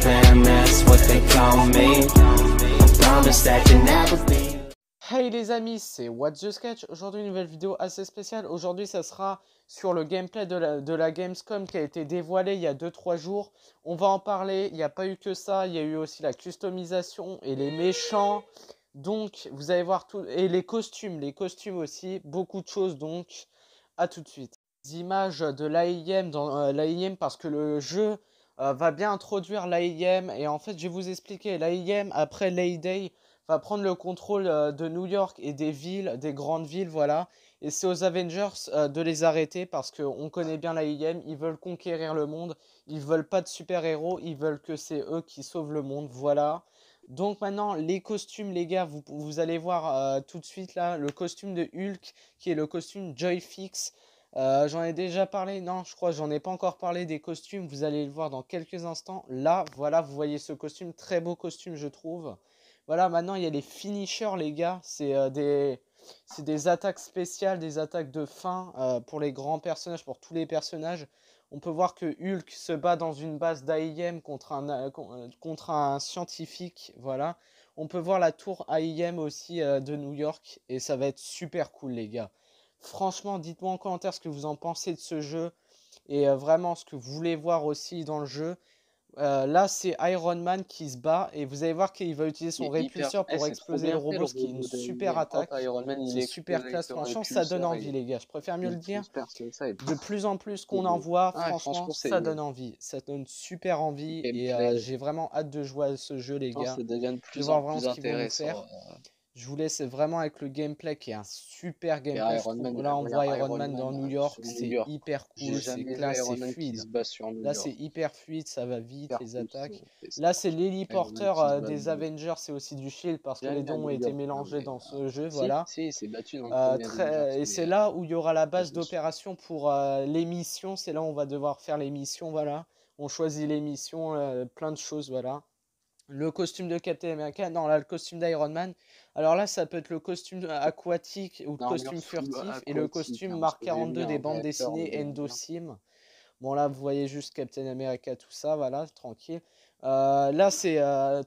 fam, that's what they call me. I promise that you'll never be. Hey les amis, c'est What's the Sketch. Aujourd'hui une nouvelle vidéo assez spéciale. Aujourd'hui ça sera sur le gameplay de la Gamescom qui a été dévoilé il y a 2-3 jours. On va en parler, il n'y a pas eu que ça, il y a eu aussi la customisation et les méchants. Donc vous allez voir tout, et les costumes aussi, beaucoup de choses, donc à tout de suite. Des images de l'AIM dans l'AIM parce que le jeu va bien introduire l'AIM et en fait je vais vous expliquer. L'AIM après Layday va prendre le contrôle de New York et des villes, des grandes villes, voilà. Et c'est aux Avengers de les arrêter parce qu'on connaît bien l'AIM, ils veulent conquérir le monde, ils veulent pas de super-héros, ils veulent que c'est eux qui sauvent le monde, voilà. Donc maintenant, les costumes, les gars, vous allez voir tout de suite là, le costume de Hulk qui est le costume Joyfix. J'en ai déjà parlé, non, je crois que j'en ai pas encore parlé des costumes, vous allez le voir dans quelques instants. Là, voilà, vous voyez ce costume, très beau costume je trouve. Voilà, maintenant il y a les finishers, les gars. C'est des attaques spéciales, des attaques de fin pour les grands personnages, pour tous les personnages. On peut voir que Hulk se bat dans une base d'AIM contre un scientifique. Voilà. On peut voir la tour AIM aussi de New York. Et ça va être super cool, les gars. Franchement, dites-moi en commentaire ce que vous en pensez de ce jeu. Et vraiment ce que vous voulez voir aussi dans le jeu. Là, c'est Iron Man qui se bat et vous allez voir qu'il va utiliser son répulseur pour c'est trop exploser le bien fait le robot, ce qui est une robot super d'Alien. Hop, attaque. Iron Man il C'est explose super avec classe. le Franchement, ça donne répulseur envie, et les gars. Je préfère mieux le il dire. disperse comme ça et De plus en plus qu'on en voit, franchement, franchement ça donne envie. Ça donne super envie et gameplay, j'ai vraiment hâte de jouer à ce jeu, les gars. ça devient de Je vais plus voir en vraiment plus ce qu'ils vont nous intéressant. faire. Je vous laisse vraiment avec le gameplay qui est un super Et gameplay, je Iron trouve. Man, Là, on voit regarde Iron Iron Man dans Man New sur York, New c'est York. hyper J'ai cool, c'est jamais vu classe, c'est Iron Man qui fluide. se bat sur New Là, c'est York. hyper fluide, ça va vite, Super les cool, attaques. c'est Là, c'est franchement Iron Man l'héliporteur qui se bat à des New York. Avengers et aussi du Shield parce que les Jamais à dons ont New été York, hein, mélangés mais dans ce jeu, si, voilà. si, il s'est battu dans le premier Avengers, Et c'est mais là où il y aura la là, base je me suis... d'opération pour les missions. C'est là où on va devoir faire les missions, voilà. On choisit les missions, plein de choses, voilà. Le costume de Captain America, non, là, le costume d'Iron Man. Alors là, ça peut être le costume aquatique ou le Une armure costume full furtif et le aquatique, costume hein, parce Mark que j'ai vu 42 des un bandes réacteur, dessinées mais bien. Endosim. Bon, là, vous voyez juste Captain America, tout ça, voilà, tranquille. Là, c'est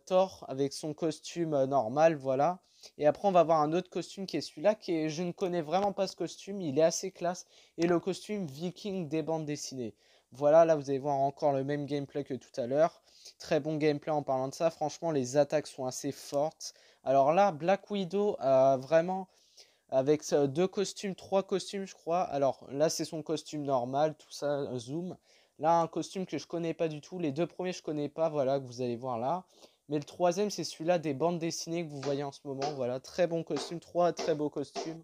Thor avec son costume normal, voilà. Et après, on va avoir un autre costume qui est celui-là, je ne connais vraiment pas ce costume, il est assez classe. Et le costume Viking des bandes dessinées. Voilà, là, vous allez voir encore le même gameplay que tout à l'heure. Très bon gameplay en parlant de ça. Franchement, les attaques sont assez fortes. Alors là, Black Widow, vraiment avec deux costumes, trois costumes, je crois. Alors là, c'est son costume normal, tout ça, zoom. Là, un costume que je connais pas du tout. Les deux premiers, je connais pas, voilà, que vous allez voir là. Mais le troisième, c'est celui-là des bandes dessinées que vous voyez en ce moment. Voilà, très bon costume, trois très beaux costumes.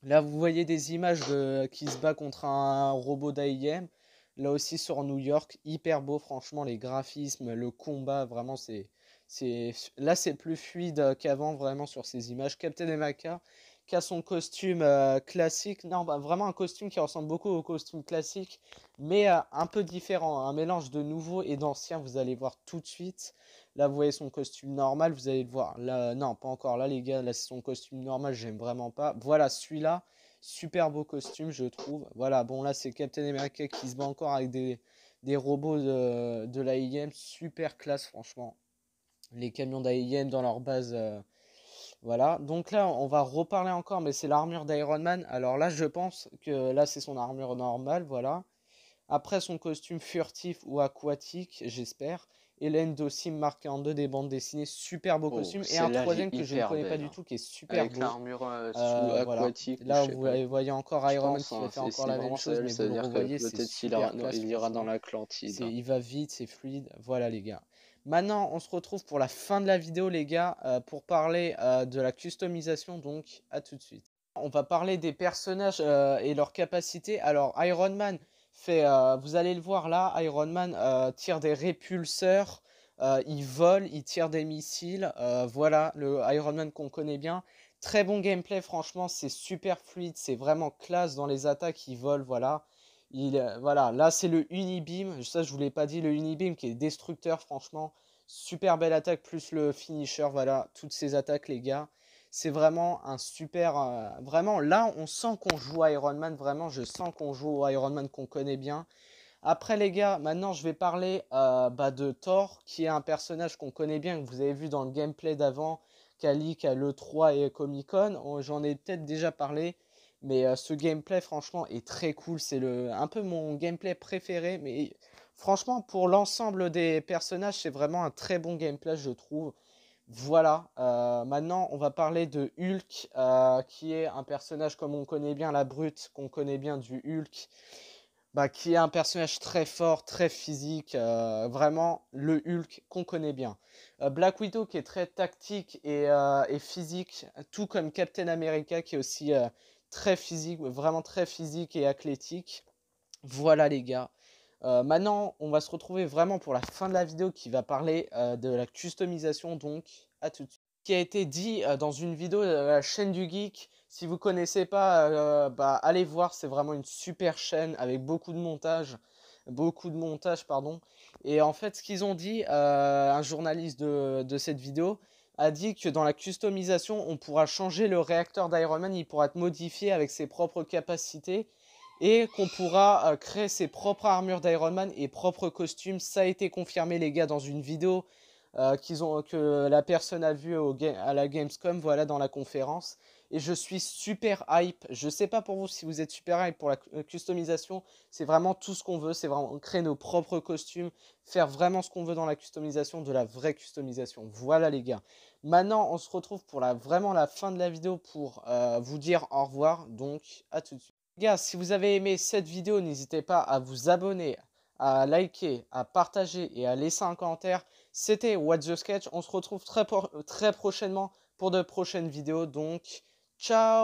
Là, vous voyez des images qui se bat contre un robot d'AIM. Là aussi sur New York, hyper beau, franchement, les graphismes, le combat, vraiment, là, c'est plus fluide qu'avant, vraiment, sur ces images. Captain America, qui a son costume classique. Non, bah, vraiment un costume qui ressemble beaucoup au costume classique, mais un peu différent. Un mélange de nouveau et d'ancien, vous allez voir tout de suite. Là, vous voyez son costume normal, vous allez le voir. Là, non, pas encore. Là, les gars, là, c'est son costume normal, j'aime vraiment pas. Voilà, celui-là, super beau costume, je trouve. Voilà, bon, là, c'est Captain America qui se bat encore avec des robots de l'AIM. Super classe, franchement. Les camions d'AIM dans leur base. Voilà, donc là, on va reparler encore, mais c'est l'armure d'Iron Man. Alors là, je pense que là, c'est son armure normale, voilà. Après, son costume furtif ou aquatique, j'espère. Et l'Endosim marqué en deux des bandes dessinées, super beau Oh, costume. Et un celle-là, elle est troisième que je ne hyper connais pas belle, du hein. tout, qui est super Avec beau. l'armure sous Voilà. aquatique ou Là, je sais vous pas. voyez encore Je Iron Man pense, qui hein, fait encore c'est la même vraiment chose, celle, mais vous le c'est-à-dire que revoyez, c'est peut-être super classe, il ira dans franchement. l'Atlantide, hein. Il va vite, c'est fluide. Voilà, les gars. Maintenant, on se retrouve pour la fin de la vidéo, les gars, pour parler de la customisation. Donc, à tout de suite. On va parler des personnages et leurs capacités. Alors, Iron Man fait, vous allez le voir là, Iron Man tire des répulseurs, il vole, il tire des missiles. Voilà, le Iron Man qu'on connaît bien. Très bon gameplay, franchement, c'est super fluide, c'est vraiment classe dans les attaques, il vole, voilà. Voilà, là c'est le Unibeam, ça je vous l'ai pas dit, le Unibeam qui est destructeur, franchement, super belle attaque, plus le finisher, voilà, toutes ces attaques les gars, c'est vraiment un super, vraiment là on sent qu'on joue à Iron Man, vraiment je sens qu'on joue au Iron Man qu'on connaît bien. Après les gars, maintenant je vais parler de Thor, qui est un personnage qu'on connaît bien, que vous avez vu dans le gameplay d'avant, qu'à leak à l'E3 et Comic Con. J'en ai peut-être déjà parlé, mais ce gameplay franchement est très cool. C'est un peu mon gameplay préféré, mais franchement pour l'ensemble des personnages, c'est vraiment un très bon gameplay je trouve. Voilà, maintenant on va parler de Hulk, qui est un personnage comme on connaît bien, la brute qu'on connaît bien du Hulk, qui est un personnage très fort, très physique, vraiment le Hulk qu'on connaît bien. Black Widow qui est très tactique et physique, tout comme Captain America qui est aussi très physique, vraiment très physique et athlétique. Voilà les gars. Maintenant, on va se retrouver vraiment pour la fin de la vidéo qui va parler de la customisation, donc à tout de suite. Qui a été dit dans une vidéo de la chaîne du Geek. Si vous ne connaissez pas, allez voir, c'est vraiment une super chaîne avec beaucoup de montage, pardon. Et en fait, ce qu'ils ont dit, un journaliste de cette vidéo a dit que dans la customisation, on pourra changer le réacteur d'Iron Man, il pourra être modifié avec ses propres capacités et qu'on pourra créer ses propres armures d'Iron Man et propres costumes. Ça a été confirmé les gars dans une vidéo que la personne a vue à la Gamescom, voilà, dans la conférence. Et je suis super hype. Je sais pas pour vous si vous êtes super hype pour la customisation. C'est vraiment tout ce qu'on veut. C'est vraiment créer nos propres costumes. Faire vraiment ce qu'on veut dans la customisation. De la vraie customisation. Voilà les gars. Maintenant, on se retrouve pour vraiment la fin de la vidéo pour vous dire au revoir. Donc, à tout de suite. Les gars, si vous avez aimé cette vidéo, n'hésitez pas à vous abonner, à liker, à partager et à laisser un commentaire. C'était What's the Sketch. On se retrouve très prochainement pour de prochaines vidéos. Donc, ciao!